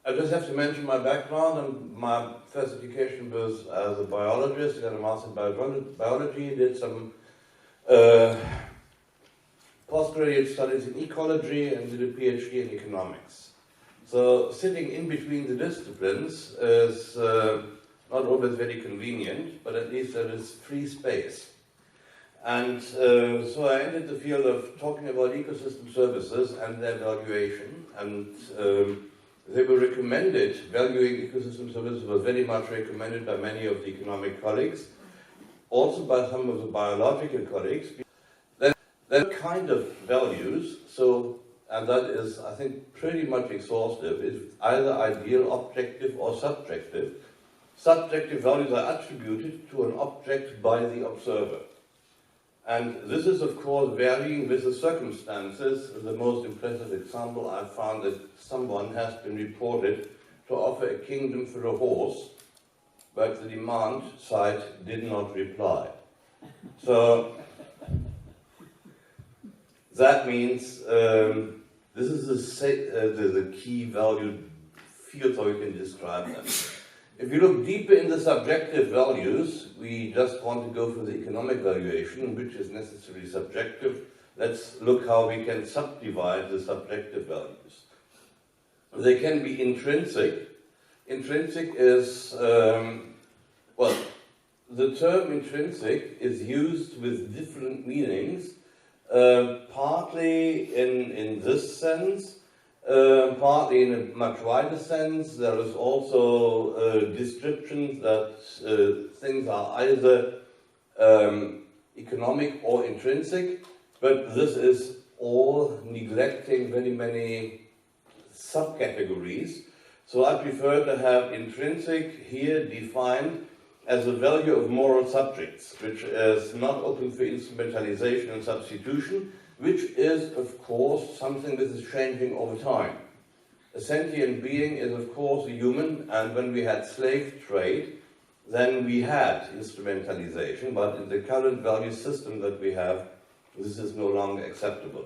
I just have to mention my background, and my first education was as a biologist. I got a master in biology, did some postgraduate studies in ecology, and did a PhD in economics. So sitting in between the disciplines is not always very convenient, but at least there is free space. And so I entered the field of talking about ecosystem services and their valuation, and they were recommended. Valuing ecosystem services was very much recommended by many of the economic colleagues, also by some of the biological colleagues. That kind of values, and that is, I think, pretty much exhaustive, is either ideal, objective, or subjective. Subjective values are attributed to an object by the observer. And this is, of course, varying with the circumstances. The most impressive example, I found that someone has been reported to offer a kingdom for a horse, but the demand side did not reply. So that means this is the key value field, how you can describe them. If you look deeper in the subjective values, we just want to go for the economic valuation, which is necessarily subjective. Let's look how we can subdivide the subjective values. They can be intrinsic. Intrinsic is, well, the term intrinsic is used with different meanings, partly in this sense, partly in a much wider sense. There is also descriptions that things are either economic or intrinsic, but this is all neglecting very many subcategories. So I prefer to have intrinsic here defined as a value of moral subjects, which is not open for instrumentalization and substitution, which is, of course, something that is changing over time. A sentient being is, of course, a human, and when we had slave trade, then we had instrumentalization, but in the current value system that we have, this is no longer acceptable.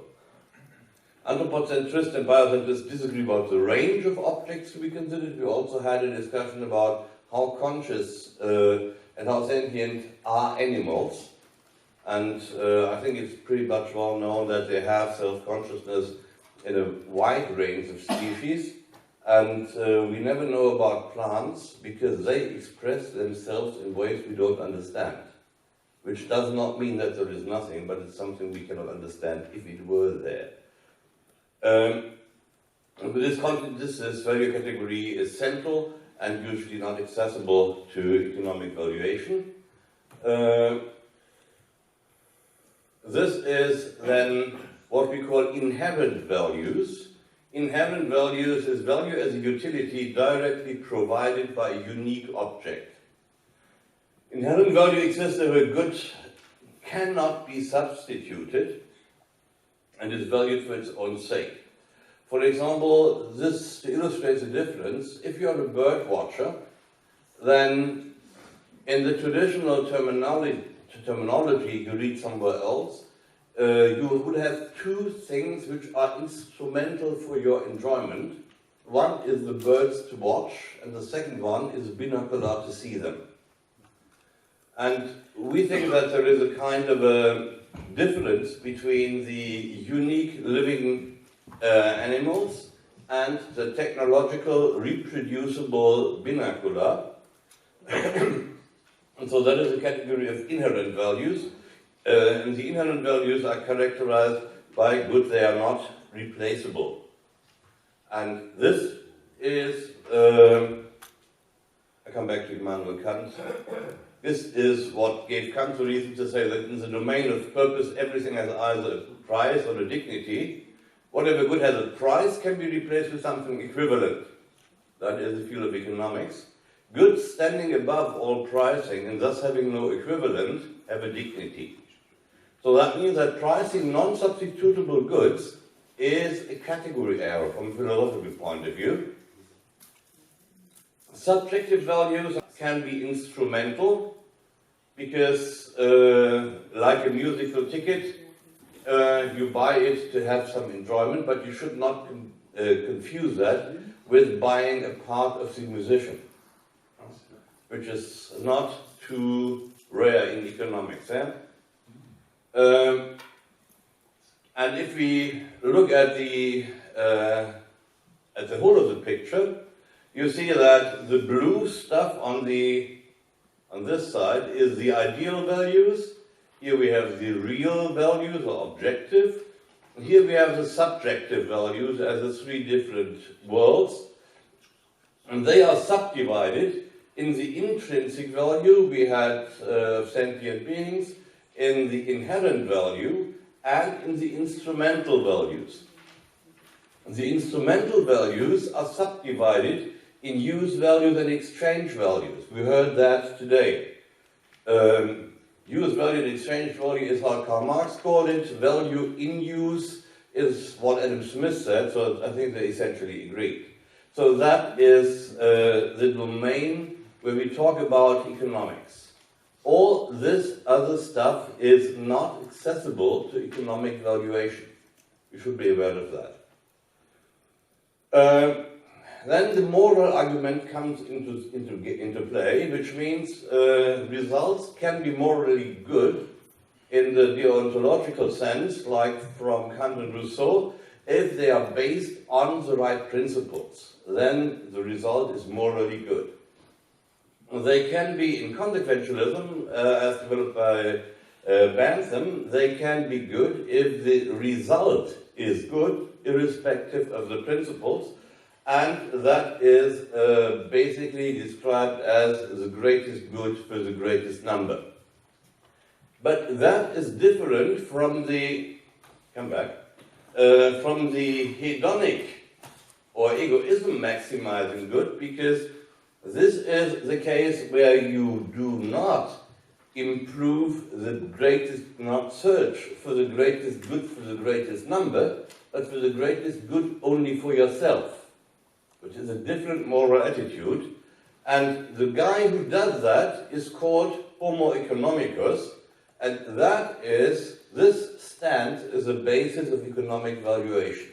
Anthropocentrists and biocentrists disagree about the range of objects to be considered. We also had a discussion about how conscious and how sentient are animals. And I think it's pretty much well known that they have self-consciousness in a wide range of species. And we never know about plants because they express themselves in ways we don't understand. Which does not mean that there is nothing, but it's something we cannot understand if it were there. This value category is central and usually not accessible to economic valuation. This is then what we call inherent values. Inherent values is value as a utility directly provided by a unique object. Inherent value exists if a good cannot be substituted and is valued for its own sake. For example, this illustrates the difference. If you are a bird watcher, then in the traditional terminology you read somewhere else, you would have two things which are instrumental for your enjoyment. One is the birds to watch, and the second one is a binocular to see them. And we think that there is a kind of a difference between the unique living animals and the technological reproducible binocular. And so that is a category of inherent values. And the inherent values are characterized by good, they are not replaceable. And this is, I come back to Immanuel Kant. This is what gave Kant the reason to say that in the domain of purpose, everything has either a price or a dignity. Whatever good has a price can be replaced with something equivalent. That is the field of economics. Goods standing above all pricing and thus having no equivalent have a dignity. So that means that pricing non-substitutable goods is a category error from a philosophical point of view. Subjective values can be instrumental because, like a musical ticket, you buy it to have some enjoyment, but you should not confuse that with buying a part of the musician, which is not too rare in economics. And if we look at the whole of the picture, you see that the blue stuff on this side is the ideal values. Here we have the real values or objective. And here we have the subjective values as the three different worlds. And they are subdivided. In the intrinsic value, we had sentient beings, in the inherent value, and in the instrumental values. The instrumental values are subdivided in use values and exchange values. We heard that today. Use value and exchange value is how Karl Marx called it. Value in use is what Adam Smith said, so I think they essentially agreed. So that is the domain where we talk about economics. All this other stuff is not accessible to economic valuation. You should be aware of that. Then the moral argument comes into play, which means results can be morally good in the deontological sense, like from Kant and Rousseau, if they are based on the right principles. Then the result is morally good. They can be, in consequentialism, as developed by Bentham, they can be good if the result is good, irrespective of the principles, and that is basically described as the greatest good for the greatest number. But that is different from the, from the hedonic or egoism maximizing good, because this is the case where you do not improve the greatest, not search for the greatest good for the greatest number, but for the greatest good only for yourself, which is a different moral attitude. And the guy who does that is called Homo economicus, and that is, this stands as a basis of economic valuation.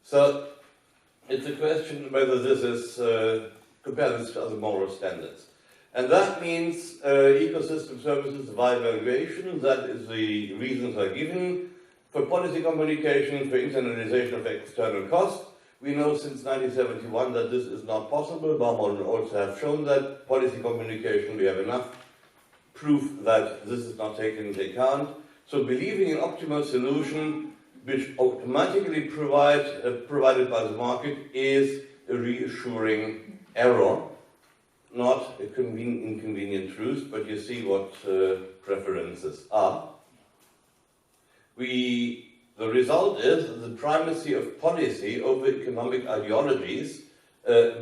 So it's a question whether this is compared to other moral standards. And that means ecosystem services by valuation. That is the reasons are given for policy communication, for internalization of external costs. We know since 1971 that this is not possible. Baumol and also have shown that policy communication, we have enough proof that this is not taken into account. So believing in optimal solution which automatically provided by the market is a reassuring error, not a inconvenient truth, but you see what preferences are. The result is the primacy of policy over economic ideologies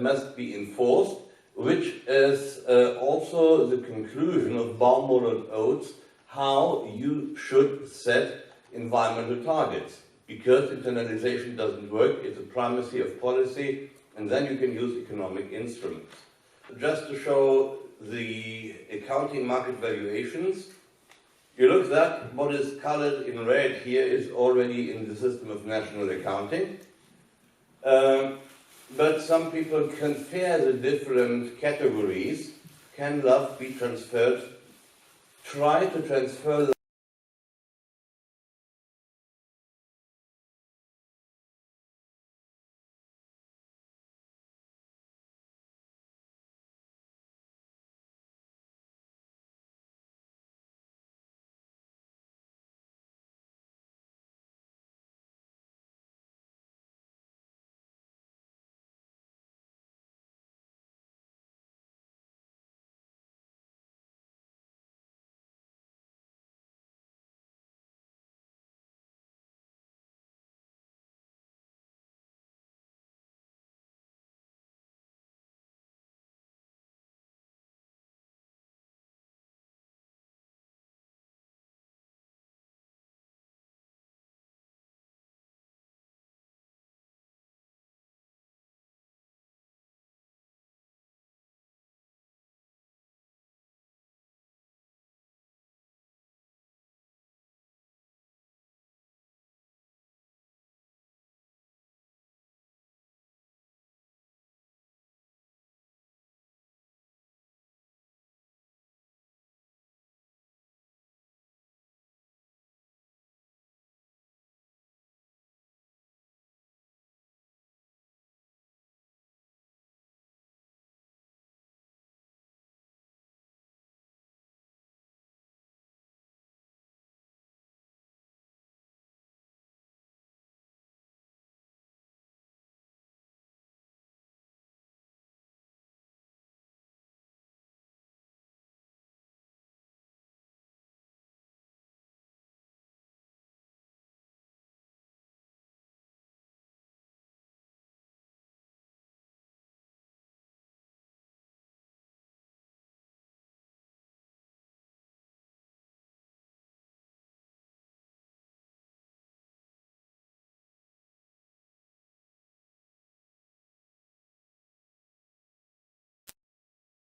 must be enforced, which is also the conclusion of Baumol and Oates, how you should set environmental targets. Because internalization doesn't work, it's a primacy of policy, and then you can use economic instruments. Just to show the accounting market valuations, you look at what is colored in red here is already in the system of national accounting. But some people compare the different categories. Can love be transferred? Try to transfer